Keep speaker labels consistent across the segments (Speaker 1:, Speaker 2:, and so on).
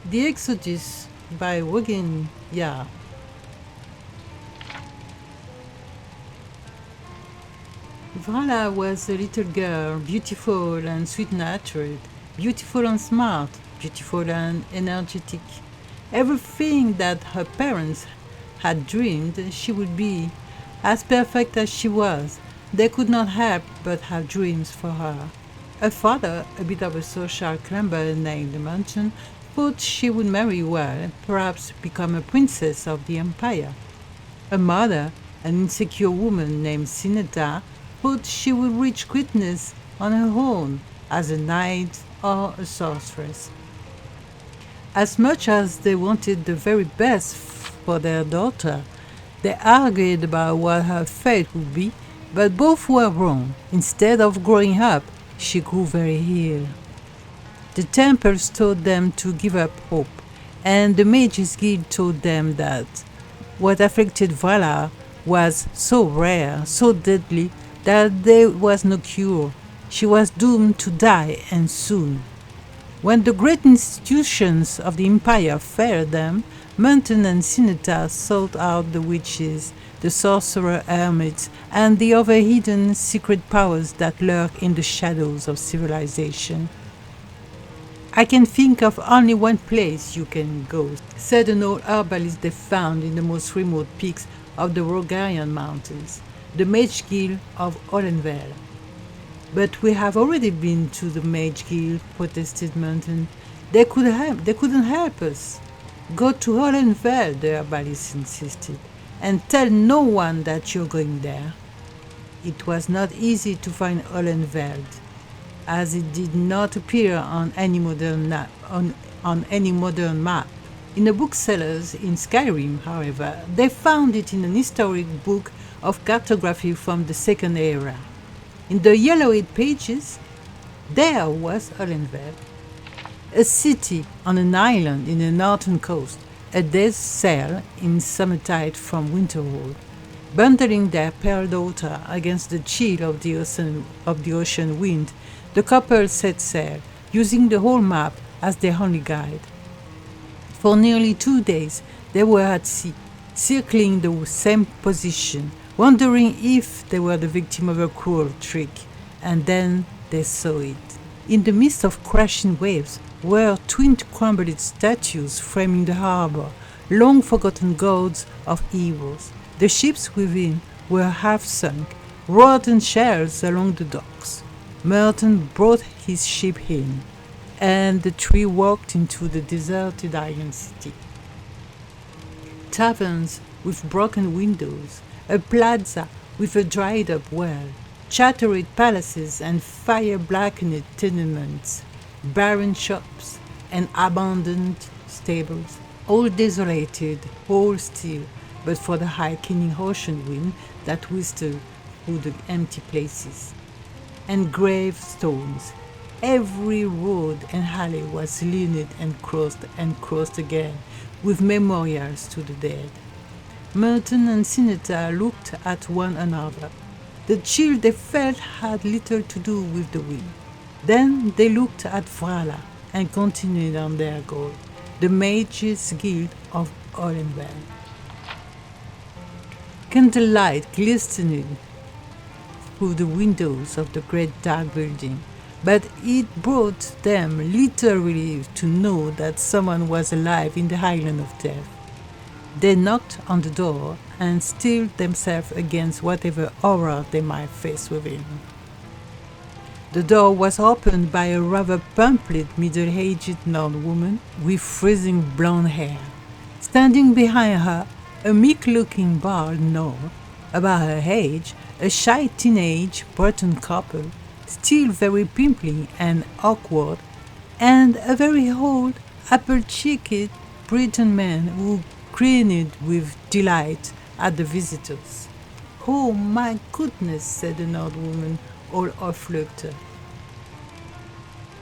Speaker 1: The Exodus by Wogan Ya. Vala was a little girl, beautiful and sweet-natured, beautiful and smart, beautiful and energetic. Everything that her parents had dreamed she would be, as perfect as she was. They could not help but have dreams for her. Her father, a bit of a social climber named Mountain, thought she would marry well, perhaps become a princess of the empire. Her mother, an insecure woman named Sineta, thought she would reach greatness on her own as a knight or a sorceress. As much as they wanted the very best for their daughter, they argued about what her fate would be, but both were wrong. Instead of growing up, she grew very ill. The temples told them to give up hope, and the Mages Guild told them that what afflicted Vala was so rare, so deadly, that there was no cure. She was doomed to die, and soon. When the great institutions of the empire failed them, Mountain and Sineta sought out the witches, the sorcerer hermits, and the other hidden secret powers that lurk in the shadows of civilization. "I can think of only one place you can go," said an old herbalist they found in the most remote peaks of the Rogarian Mountains, the Mage Guild of Olenvel. "But we have already been to the Mage Guild," protested Mountain. They couldn't help us." "Go to Olenvel," the herbalist insisted, "and tell no one that you're going there." It was not easy to find Olenveld, as it did not appear on any modern map. In the booksellers in Skyrim, however, they found it in an historic book of cartography from the Second Era. In the yellowed pages, there was Olenveld, a city on an island in the northern coast, a day's sail in summertide from Winterhold. Bundling their pale daughter against the chill of the ocean wind, the couple set sail, using the whole map as their only guide. For nearly 2 days they were at sea, circling the same position, wondering if they were the victim of a cruel trick, and then they saw it. In the midst of crashing waves were twin crumbled statues framing the harbor, long forgotten gods of heroes. The ships within were half sunk, rotten shells along the docks. Merton brought his ship in, and the three walked into the deserted island city. Taverns with broken windows, a plaza with a dried-up well, shattered palaces and fire-blackened tenements, barren shops and abandoned stables, all desolated, all still, but for the high keening ocean wind that whistled through the empty places. And gravestones. Every road and alley was lined and crossed again, with memorials to the dead. Merton and Sineta looked at one another. The chill they felt had little to do with the wind. Then they looked at Vala and continued on their goal, the Mages Guild of Olenvel. Candlelight glistened through the windows of the great dark building, but it brought them little relief to know that someone was alive in the island of death. They knocked on the door and steeled themselves against whatever horror they might face within. The door was opened by a rather pamphlet middle-aged old woman with freezing blonde hair. Standing behind her, a meek-looking bald gnome, about her age, a shy teenage Breton couple, still very pimply and awkward, and a very old, apple-cheeked Breton man who grinned with delight at the visitors. "Oh, my goodness," said an old woman, all afflutter.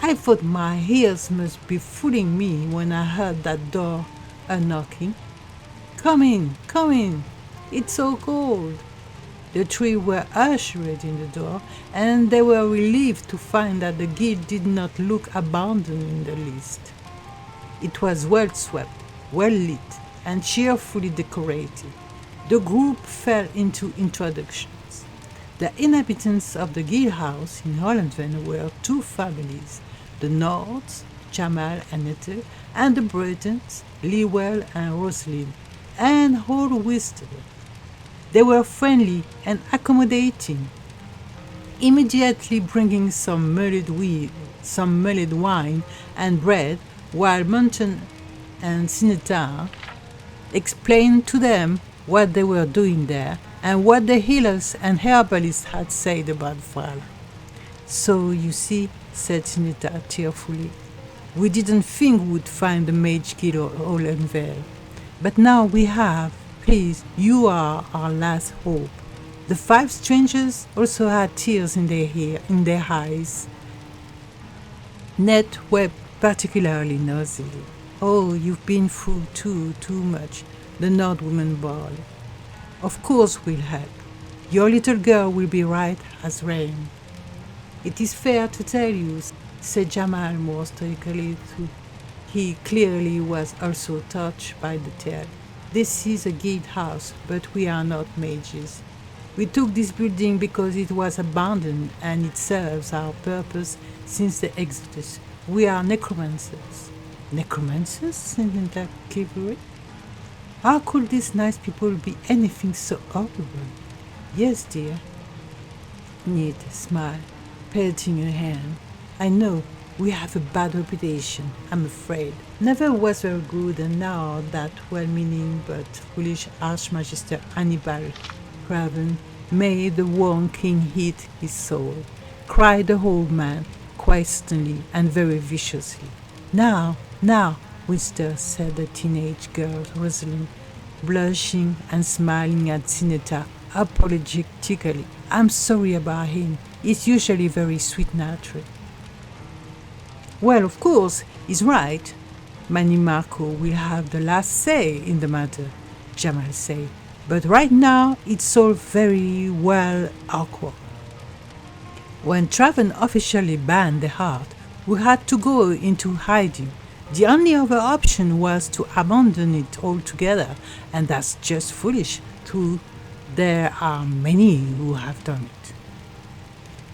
Speaker 1: "I thought my ears must be fooling me when I heard that door a-knocking. Come in, it's so cold." The three were ushered in the door, and they were relieved to find that the guild did not look abandoned in the least. It was well swept, well lit, and cheerfully decorated. The group fell into introductions. The inhabitants of the Gill house in Hollandven were two families, the Nords, Jamal and Ethel, and the Bretons, Lewell and Rosalind, and all Wister. They were friendly and accommodating, immediately bringing some mulled wine and bread, while Munton and Sinetar explained to them what they were doing there and what the healers and herbalists had said about Vala. So, you see, said Sinetar tearfully, we didn't think we'd find the mage killer all unveiled. But now we have. Please, you are our last hope. The five strangers also had tears in their eyes. Ned wept particularly noisily. Oh, you've been through too much, the Nord woman bawled. Of course we'll help. Your little girl will be right as rain. It is fair to tell you, said Jamal more stoically too. He clearly was also touched by the tale. This is a gatehouse, but we are not mages. We took this building because it was abandoned and it serves our purpose since the Exodus. We are necromancers. Necromancers? Said Ned cleverly. How could these nice people be anything so horrible? Yes, dear. Ned smiled, patting her hand. I know. We have a bad reputation, I'm afraid. Never was very good, and now that well-meaning but foolish Archmagister Hannibal Craven made the worn king hit his soul, cried the old man, quite suddenly and very viciously. Now, Winston, said the teenage girl, Rosalind, blushing and smiling at Sinetar apologetically. I'm sorry about him. He's usually very sweet-natured. Well, of course, he's right. Manny Marco will have the last say in the matter, Jamal said. But right now, it's all very well awkward. When Traven officially banned the heart, we had to go into hiding. The only other option was to abandon it altogether, and that's just foolish, too. There are many who have done it.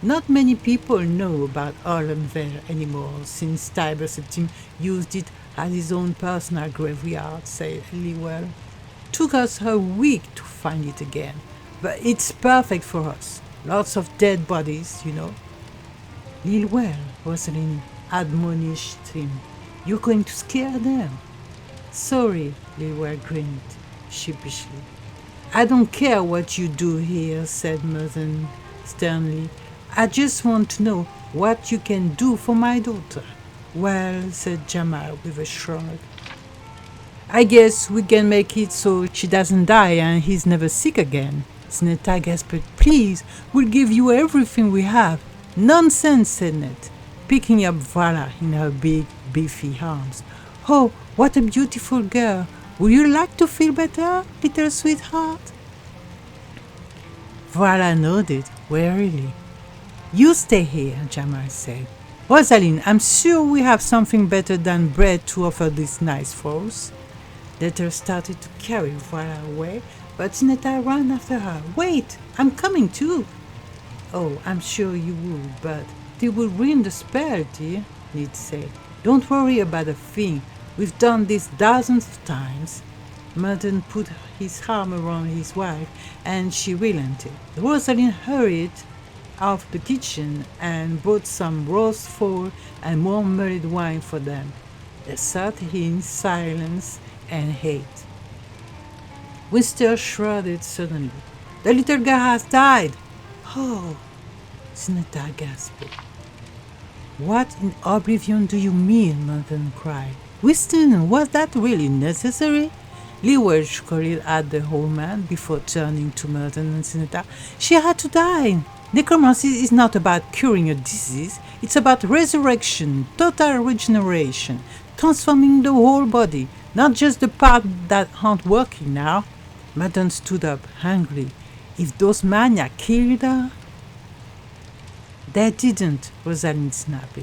Speaker 1: Not many people know about Hollandvale anymore, since Tiber Septim used it as his own personal graveyard, said Lewell. Took us a week to find it again, but it's perfect for us. Lots of dead bodies, you know. Lewell, Rosalind admonished him. You're going to scare them. Sorry, Lewell grinned sheepishly. I don't care what you do here, said Merton sternly. I just want to know what you can do for my daughter. Well, said Jamal with a shrug. I guess we can make it so she doesn't die and he's never sick again. Sinetar gasped. Please, we'll give you everything we have. Nonsense, said Ned, picking up Vala in her big, beefy arms. Oh, what a beautiful girl. Would you like to feel better, little sweetheart? Vala nodded wearily. You stay here, Jamal said. Rosalind, I'm sure we have something better than bread to offer these nice folks. Ethel started to carry Vala away, but Sinetar ran after her. Wait, I'm coming too. Oh, I'm sure you would, but they will ruin the spell, dear, Ned said. Don't worry about a thing. We've done this dozens of times. Merton put his arm around his wife, and she relented. Rosalind hurried out of the kitchen and brought some roast fowl and more mulled wine for them. They sat in silence and hate. Winston shrugged suddenly. The little girl has died. Oh, Sinetar gasped. What in oblivion do you mean? Merton cried. Winston, was that really necessary? Lewell scowled at the old man before turning to Merton and Sinetar. She had to die. Necromancy is not about curing a disease, it's about resurrection, total regeneration, transforming the whole body, not just the part that aren't working now. Merton stood up angrily. If those mania killed her? They didn't, Rosalind snapped,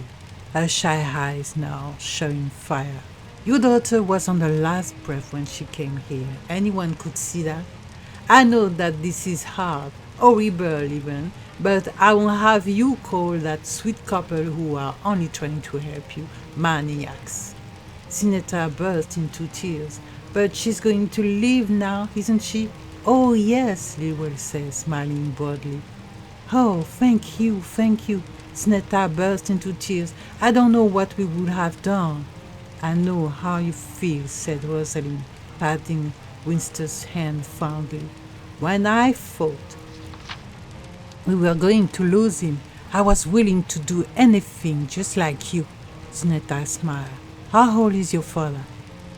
Speaker 1: her shy eyes now showing fire. Your daughter was on her last breath when she came here. Anyone could see that. I know that this is hard, horrible even, but I won't have you call that sweet couple who are only trying to help you maniacs. Sinetta burst into tears. But she's going to leave now, isn't she? Oh, yes, Lilwell says, smiling broadly. Oh, thank you, thank you. Sinetta burst into tears. I don't know what we would have done. I know how you feel, said Rosalind, patting Winston's hand fondly. When I thought we were going to lose him, I was willing to do anything just like you. Sinetta smiled. How old is your father?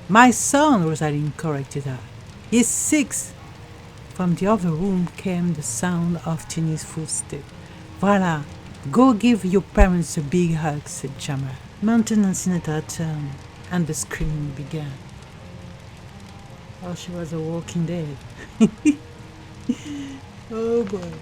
Speaker 1: My son, Rosalind corrected her. He's 6. From the other room came the sound of Tini's footsteps. Voilà, go give your parents a big hug, said Jamal. Mountain and Sinetta turned, and the screaming began. Oh, she was a walking dead. Oh boy.